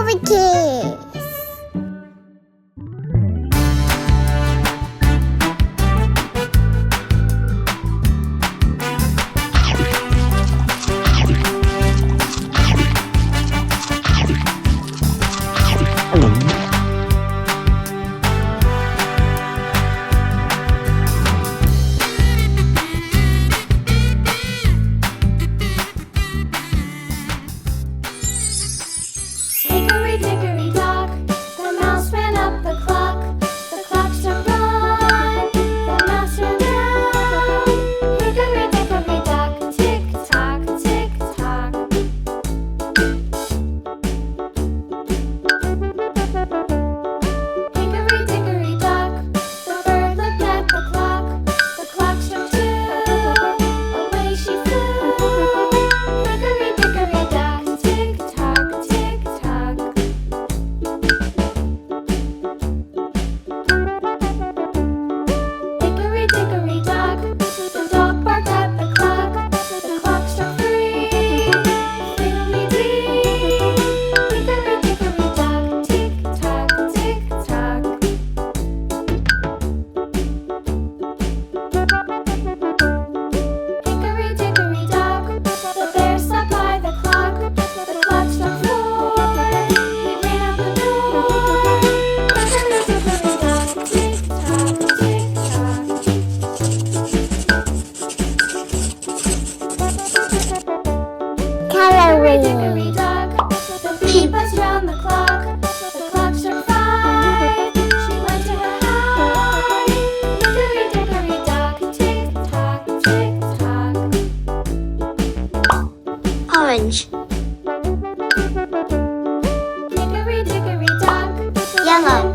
Hickory Kiss. Hickory dickory dock, the mouse ran up the clock. The clock struck one, the mouse ran down. Hickory dickory dock, tick tock, tick tock. Hickory dickory dock, the bird looked at the clock. The clock struck two, away she flew. Hickory dickory dock, tick tock, tick tock. Hickory dickory dock, the dog barked at the clock. The clock struck three, fiddly-dee. Hickory dickory dock, tick tock, tick tock. Hickory dickory dock, the bear sat by the clock. The clock struck four, he ran out the door. Hickory dickory dock, tick tock, tick tock. Hickory dickory Coloring. dock, the bee buzzed round the clock. The clock struck five, she went to her hive. Hickory dickory dock, tick tock, tick tock. Orange. Hickory dickory dock, Yellow.